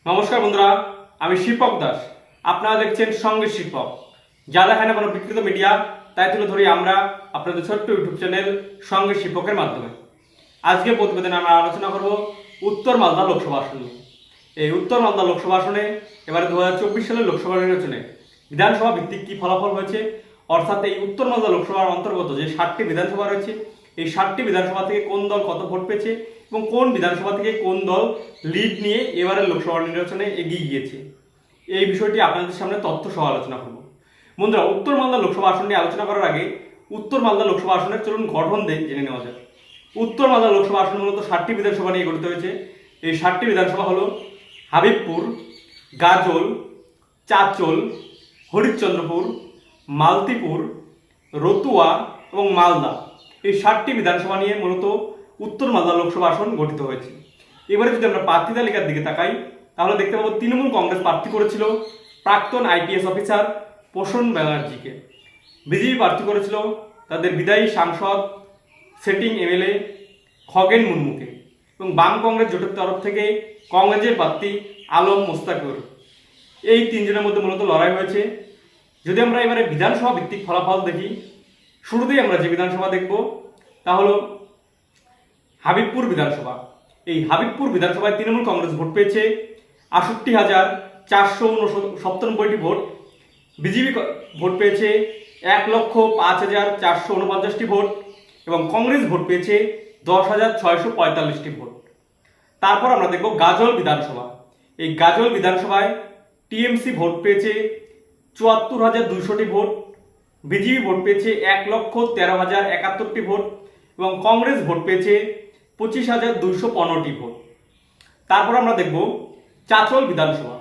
নমস্কার বন্ধুরা, আমি শিল্পক দাস। আপনারা দেখছেন সঙ্গে শিল্পক। যা দেখেন না কোনো বিকৃত মিডিয়া, তাই তুলে ধরি আমরা আপনাদের ছোট্ট ইউটিউব চ্যানেল সঙ্গে শিল্পকের মাধ্যমে। আজকে প্রতিবেদনে আমরা আলোচনা করব উত্তর মালদা লোকসভা আসন নিয়ে। এই উত্তর মালদা লোকসভা আসনে এবারে 2024 সালের লোকসভা নির্বাচনে বিধানসভা ভিত্তিক কী ফলাফল হয়েছে, অর্থাৎ এই উত্তর মালদা লোকসভার অন্তর্গত যে 7টি বিধানসভা রয়েছে, এই 7টি বিধানসভা থেকে কোন দল কত ভোট পেয়েছে এবং কোন বিধানসভা থেকে কোন দল লিড নিয়ে এবারের লোকসভা নির্বাচনে এগিয়ে গিয়েছে, এই বিষয়টি আপনাদের সামনে তথ্য সহ আলোচনা করব। বন্ধুরা, উত্তর মালদা লোকসভা আসন নিয়ে আলোচনা করার আগে উত্তর মালদা লোকসভা আসনের চলুন গঠন জেনে নেওয়া যাক। উত্তর মালদা লোকসভা আসন মূলত 7টি বিধানসভা নিয়ে গঠিত হয়েছে। এই 7টি বিধানসভা হলো হাবিবপুর, গাজল, চাচল, হরিশ্চন্দ্রপুর, মালতীপুর, রতুয়া এবং মালদা। এই 7টি বিধানসভা নিয়ে মূলত উত্তর মালদা লোকসভা আসন গঠিত হয়েছে। এবারে যদি আমরা প্রার্থী তালিকার দিকে তাকাই, তাহলে দেখতে পাবো তৃণমূল কংগ্রেস প্রার্থী করেছিল প্রাক্তন আইপিএস অফিসার পোষণ ব্যানার্জিকে। বিজেপি প্রার্থী করেছিল তাদের বিদায়ী সাংসদ সেটিং এমএলএ খগেন মুর্মুকে, এবং বাম কংগ্রেস জোটের তরফ থেকে কংগ্রেসের প্রার্থী আলম মোস্তাকুর। এই তিনজনের মধ্যে মূলত লড়াই হয়েছে। যদি আমরা এবারে বিধানসভা ভিত্তিক ফলাফল দেখি, শুরুতেই আমরা যে বিধানসভা দেখব তা হলো হাবিবপুর বিধানসভা। এই হাবিবপুর বিধানসভায় তৃণমূল কংগ্রেস ভোট পেয়েছে 68,497টি ভোট, বিজেপি ভোট পেয়েছে 1,05,449টি ভোট এবং কংগ্রেস ভোট পেয়েছে 10,645টি ভোট। তারপর আমরা দেখব গাজল বিধানসভা। এই গাজল বিধানসভায় টিএমসি ভোট পেয়েছে 74,200টি ভোট, বিজেপি ভোট পেয়েছে 1,13,071টি ভোট এবং কংগ্রেস ভোট পেয়েছে 25,215টি ভোট। তারপর আমরা দেখব চাচল বিধানসভা।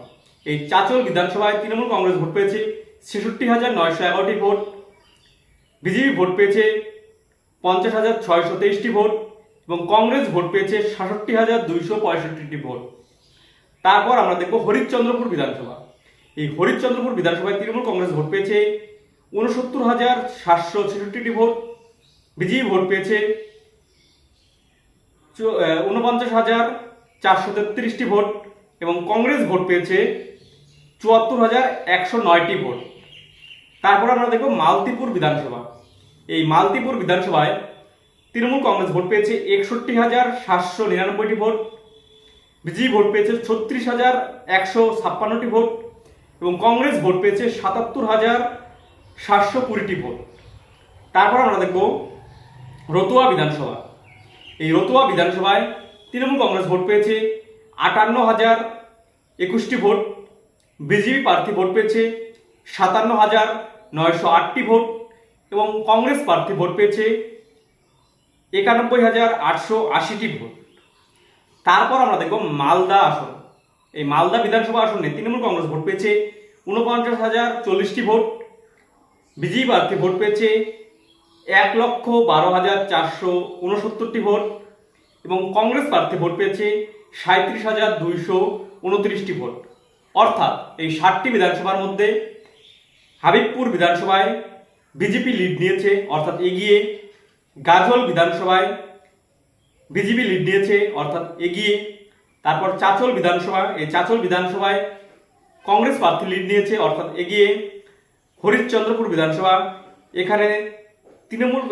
এই চাচল বিধানসভায় তৃণমূল কংগ্রেস ভোট পেয়েছে 66,911টি ভোট, বিজেপি ভোট পেয়েছে 50,623টি ভোট এবং কংগ্রেস ভোট পেয়েছে 66,265টি ভোট। তারপর আমরা দেখব হরিশ্চন্দ্রপুর বিধানসভা। এই হরিশ্চন্দ্রপুর বিধানসভায় তৃণমূল কংগ্রেস ভোট পেয়েছে 69,766টি ভোট, বিজেপি ভোট পেয়েছে 49,433টি ভোট এবং কংগ্রেস ভোট পেয়েছে 74,109টি ভোট। তারপর আমরা দেখব মালতীপুর বিধানসভা। এই মালতীপুর বিধানসভায় তৃণমূল কংগ্রেস ভোট পেয়েছে 61,799টি ভোট, বিজেপি ভোট পেয়েছে 36,156টি ভোট এবং কংগ্রেস ভোট পেয়েছে 77,720টি ভোট। তারপর আমরা দেখব রতুয়া বিধানসভা। এই রতুয়া বিধানসভায় তৃণমূল কংগ্রেস ভোট পেয়েছে 58,021টি ভোট, বিজেপি প্রার্থী ভোট পেয়েছে 57,908টি ভোট এবং কংগ্রেস প্রার্থী ভোট পেয়েছে 91,880টি ভোট। তারপর আমরা দেখব মালদা আসন। এই মালদা বিধানসভা আসনে তৃণমূল কংগ্রেস ভোট পেয়েছে 49,040টি ভোট, বিজেপি প্রার্থী ভোট পেয়েছে 1,12,469টি ভোট এবং কংগ্রেস প্রার্থী ভোট পেয়েছে 37,229টি ভোট। অর্থাৎ এই 7টি বিধানসভার মধ্যে হাবিবপুর বিধানসভায় বিজেপি লিড নিয়েছে, অর্থাৎ এগিয়ে। গাজল বিধানসভায় বিজেপি লিড নিয়েছে, অর্থাৎ এগিয়ে। তারপর চাচল বিধানসভা, এই চাচল বিধানসভায় কংগ্রেস প্রার্থী লিড নিয়েছে, অর্থাৎ এগিয়ে। হরিশ্চন্দ্রপুর বিধানসভা, এখানে তৃণমূল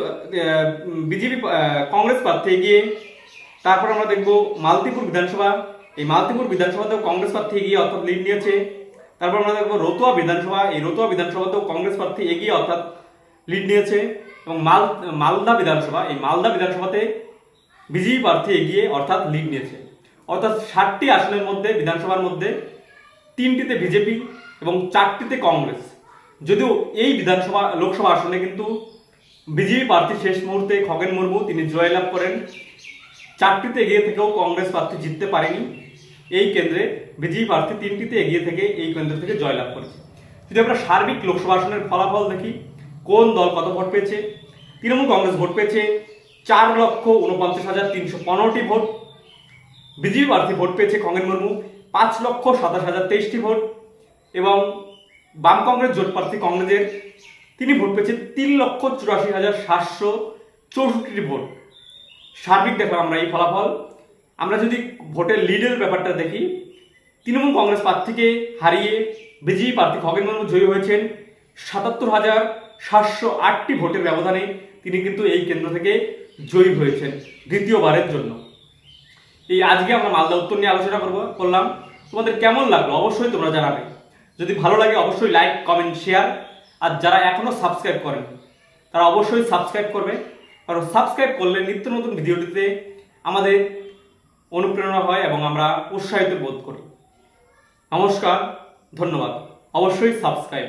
বিজেপি কংগ্রেস প্রার্থী এগিয়ে। তারপর আমরা দেখব মালতীপুর বিধানসভা। এই মালতীপুর বিধানসভাতেও কংগ্রেস প্রার্থী এগিয়ে, অর্থাৎ লিড নিয়েছে। তারপর আমরা দেখব রতুয়া বিধানসভা। এই রতুয়া বিধানসভাতেও কংগ্রেস প্রার্থী এগিয়ে, অর্থাৎ লিড নিয়েছে। এবং মালদা বিধানসভা, এই মালদা বিধানসভাতে বিজেপি প্রার্থী এগিয়ে, অর্থাৎ লিড নিয়েছে। অর্থাৎ 7টি আসনের মধ্যে বিধানসভার মধ্যে 3টিতে বিজেপি এবং 4টিতে কংগ্রেস। যদিও এই লোকসভা আসনে কিন্তু বিজেপি প্রার্থী শেষ মুহূর্তে খগেন মুর্মু তিনি জয়লাভ করেন। 4টিতে এগিয়ে থেকেও কংগ্রেস প্রার্থী জিততে পারেনি এই কেন্দ্রে। বিজেপি প্রার্থী 3টিতে এগিয়ে থেকে এই কেন্দ্র থেকে জয়লাভ করেছে। যদি আমরা সার্বিক লোকসভা আসনের ফলাফল দেখি, কোন দল কত ভোট পেয়েছে, তৃণমূল কংগ্রেস ভোট পেয়েছে 4,49,315টি ভোট, বিজেপি প্রার্থী ভোট পেয়েছে খগেন মুর্মু 5,27,023টি ভোট এবং বাম কংগ্রেস জোট প্রার্থী কংগ্রেসের তিনি ভোট পেয়েছে 3,84,764টি ভোট। সার্বিক দেখো আমরা এই ফলাফল। আমরা যদি ভোটের লিডের ব্যাপারটা দেখি, তৃণমূল কংগ্রেস প্রার্থীকে হারিয়ে বিজেপি প্রার্থী খগেন মুর্মু জয়ী হয়েছেন ৭৭,৭০৮টি ভোটের ব্যবধানে। তিনি কিন্তু এই কেন্দ্র থেকে জয়ী হয়েছেন দ্বিতীয়বারের জন্য। এই আজকে আমরা মালদা উত্তর নিয়ে আলোচনা করলাম। তোমাদের কেমন লাগলো অবশ্যই তোমরা জানাবে। যদি ভালো লাগে অবশ্যই লাইক, কমেন্ট, শেয়ার। আর যারা এখনো সাবস্ক্রাইব করেন তারা অবশ্যই সাবস্ক্রাইব করবে, কারণ সাবস্ক্রাইব করলে নিত্য নতুন ভিডিওটিতে আমাদের অনুপ্রেরণা হয় এবং আমরা উৎসাহিত বোধ করি। নমস্কার, ধন্যবাদ। অবশ্যই সাবস্ক্রাইব।